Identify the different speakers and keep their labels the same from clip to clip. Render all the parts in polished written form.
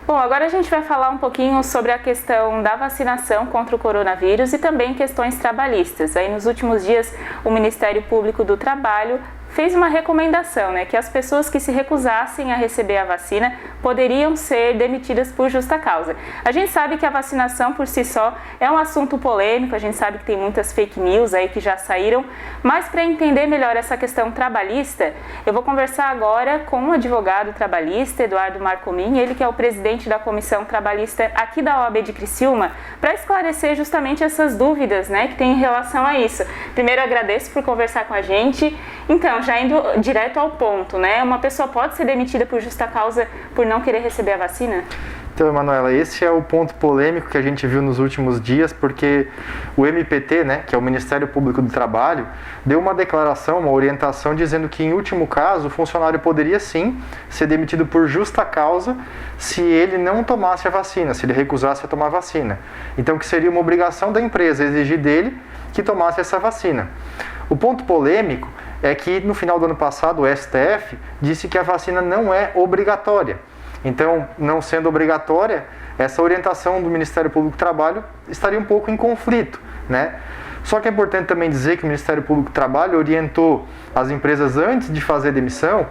Speaker 1: Bom, agora a gente vai falar um pouquinho sobre a questão da vacinação contra o coronavírus e também questões trabalhistas. Aí nos últimos dias, o Ministério Público do Trabalho fez uma recomendação, que as pessoas que se recusassem a receber a vacina poderiam ser demitidas por justa causa. A gente sabe que a vacinação por si só é um assunto polêmico, a gente sabe que tem muitas fake news aí que já saíram, mas para entender melhor essa questão trabalhista, eu vou conversar agora com um advogado trabalhista, Eduardo Marcomin, ele que é o presidente da Comissão Trabalhista aqui da OAB de Criciúma, para esclarecer justamente essas dúvidas, que tem em relação a isso. Primeiro, agradeço por conversar com a gente. Então, já indo direto ao ponto, uma pessoa pode ser demitida por justa causa por não querer receber a vacina?
Speaker 2: Então, Emanuela, esse é o ponto polêmico que a gente viu nos últimos dias, porque o MPT, que é o Ministério Público do Trabalho, deu uma declaração, uma orientação dizendo que, em último caso, o funcionário poderia sim ser demitido por justa causa se ele não tomasse a vacina, se ele recusasse a tomar a vacina. Então, que seria uma obrigação da empresa exigir dele que tomasse essa vacina. O ponto polêmico é que no final do ano passado o STF disse que a vacina não é obrigatória. Então, não sendo obrigatória, essa orientação do Ministério Público do Trabalho estaria um pouco em conflito, Só que é importante também dizer que o Ministério Público do Trabalho orientou as empresas antes de fazer demissão,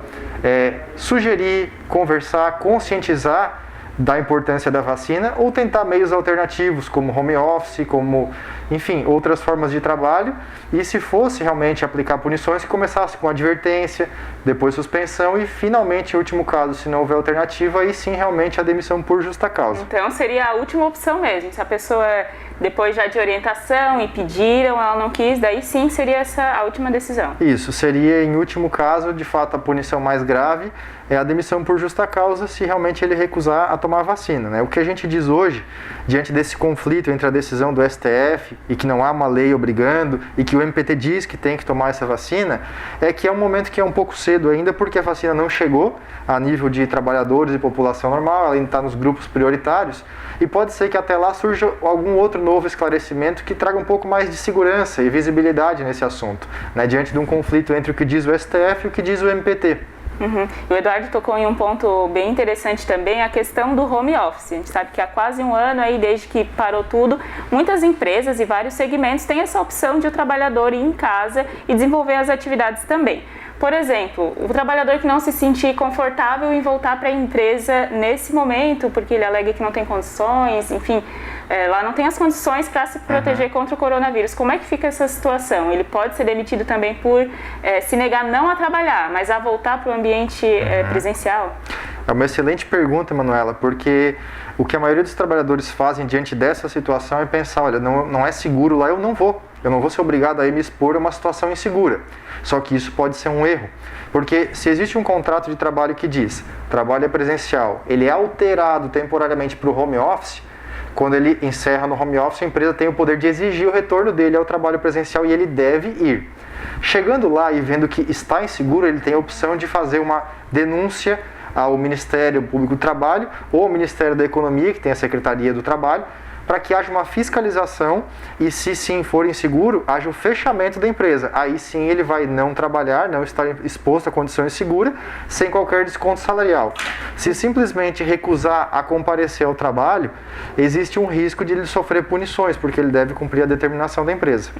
Speaker 2: sugerir, conversar, conscientizar da importância da vacina ou tentar meios alternativos, como home office, como, enfim, outras formas de trabalho, e se fosse realmente aplicar punições, que começasse com advertência, depois suspensão e finalmente, em último caso, se não houver alternativa, aí sim realmente a demissão por justa causa.
Speaker 1: Então seria a última opção mesmo, se a pessoa depois já de orientação e pediram, ela não quis, daí sim seria essa a última decisão.
Speaker 2: Isso, seria em último caso, de fato, a punição mais grave é a demissão por justa causa se realmente ele recusar a tomar a vacina, O que a gente diz hoje, diante desse conflito entre a decisão do STF e que não há uma lei obrigando e que o MPT diz que tem que tomar essa vacina, é que é um momento que é um pouco cedo ainda, porque a vacina não chegou a nível de trabalhadores e população normal, ela ainda está nos grupos prioritários, e pode ser que até lá surja algum outro novo esclarecimento que traga um pouco mais de segurança e visibilidade nesse assunto, diante de um conflito entre o que diz o STF e o que diz o MPT.
Speaker 1: O Eduardo tocou em um ponto bem interessante também, a questão do home office. A gente sabe que há quase um ano, aí, desde que parou tudo, muitas empresas e vários segmentos têm essa opção de o trabalhador ir em casa e desenvolver as atividades também. Por exemplo, o trabalhador que não se sentir confortável em voltar para a empresa nesse momento, porque ele alega que não tem condições, enfim, lá não tem as condições para se proteger contra o coronavírus. Como é que fica essa situação? Ele pode ser demitido também por se negar não a trabalhar, mas a voltar para o ambiente presencial?
Speaker 2: É uma excelente pergunta, Manuela, porque o que a maioria dos trabalhadores fazem diante dessa situação é pensar, olha, não é seguro lá, eu não vou ser obrigado a me expor a uma situação insegura. Só que isso pode ser um erro, porque se existe um contrato de trabalho que diz, trabalho é presencial, ele é alterado temporariamente para o home office, quando ele encerra no home office, a empresa tem o poder de exigir o retorno dele ao trabalho presencial e ele deve ir. Chegando lá e vendo que está inseguro, ele tem a opção de fazer uma denúncia ao Ministério Público do Trabalho ou ao Ministério da Economia, que tem a Secretaria do Trabalho, para que haja uma fiscalização e, se sim for inseguro, haja o fechamento da empresa. Aí sim ele vai não trabalhar, não estar exposto a condição insegura, sem qualquer desconto salarial. Se simplesmente recusar a comparecer ao trabalho, existe um risco de ele sofrer punições, porque ele deve cumprir a determinação da empresa.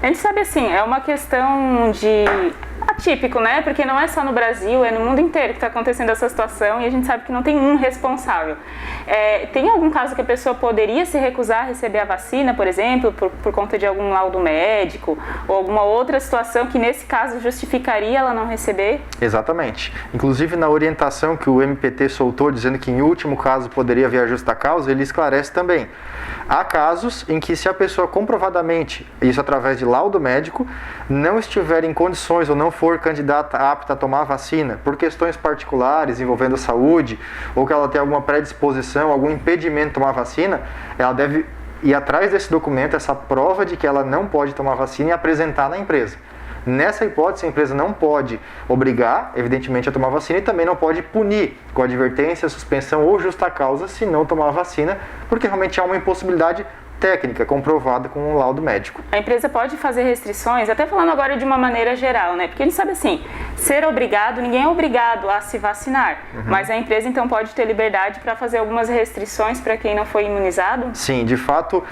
Speaker 1: A gente sabe assim, é uma questão de atípico, porque não é só no Brasil, é no mundo inteiro que está acontecendo essa situação e a gente sabe que não tem um responsável. Tem algum caso que a pessoa poderia se recusar a receber a vacina, por exemplo, por conta de algum laudo médico ou alguma outra situação que nesse caso justificaria ela não receber?
Speaker 2: Exatamente. Inclusive na orientação que o MPT soltou, dizendo que em último caso poderia haver justa causa, ele esclarece também. Há casos em que, se a pessoa comprovadamente, isso através de laudo médico, não estiver em condições ou não for candidata apta a tomar a vacina por questões particulares envolvendo a saúde, ou que ela tem alguma predisposição, algum impedimento de tomar a vacina, ela deve ir atrás desse documento, essa prova de que ela não pode tomar a vacina, e apresentar na empresa. Nessa hipótese, a empresa não pode obrigar, evidentemente, a tomar vacina e também não pode punir com advertência, suspensão ou justa causa se não tomar a vacina, porque realmente há uma impossibilidade técnica, comprovada com um laudo médico.
Speaker 1: A empresa pode fazer restrições, até falando agora de uma maneira geral, né? Porque a gente sabe assim, ser obrigado, ninguém é obrigado a se vacinar, mas a empresa então pode ter liberdade para fazer algumas restrições para quem não foi imunizado?
Speaker 2: Sim, de fato,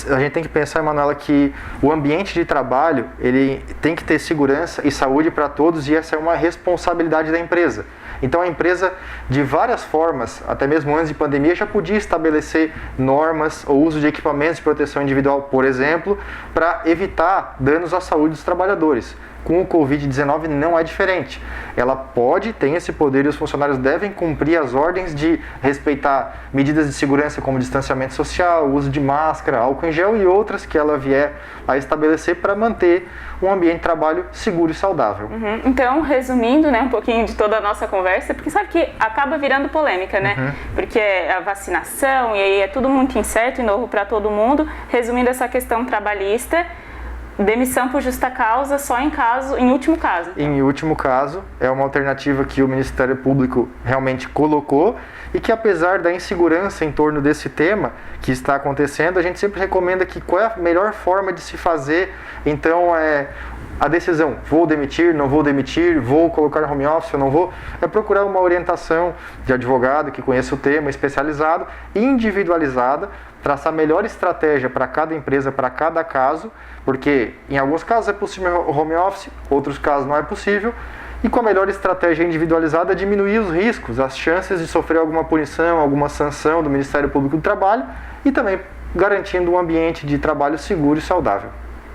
Speaker 2: a gente tem que pensar, Emanuela, que o ambiente de trabalho, ele tem que ter segurança e saúde para todos e essa é uma responsabilidade da empresa. Então a empresa, de várias formas, até mesmo antes de pandemia, já podia estabelecer normas ou uso de equipamentos de proteção individual, por exemplo, para evitar danos à saúde dos trabalhadores. Com o Covid-19 não é diferente. Ela pode, tem esse poder e os funcionários devem cumprir as ordens de respeitar medidas de segurança como distanciamento social, uso de máscara, álcool em gel e outras que ela vier a estabelecer para manter um ambiente de trabalho seguro e saudável.
Speaker 1: Então, resumindo, né, um pouquinho de toda a nossa conversa, porque sabe que acaba virando polêmica, né? Porque é a vacinação e aí é tudo muito incerto e novo para todo mundo. Resumindo essa questão trabalhista, demissão por justa causa só em último caso.
Speaker 2: Em último caso, é uma alternativa que o Ministério Público realmente colocou e que apesar da insegurança em torno desse tema que está acontecendo, a gente sempre recomenda que qual é a melhor forma de se fazer, então a decisão, vou demitir, não vou demitir, vou colocar home office ou não vou, é procurar uma orientação de advogado que conheça o tema, especializado, individualizada, traçar a melhor estratégia para cada empresa, para cada caso, porque em alguns casos é possível home office, outros casos não é possível, e com a melhor estratégia individualizada diminuir os riscos, as chances de sofrer alguma punição, alguma sanção do Ministério Público do Trabalho e também garantindo um ambiente de trabalho seguro e saudável.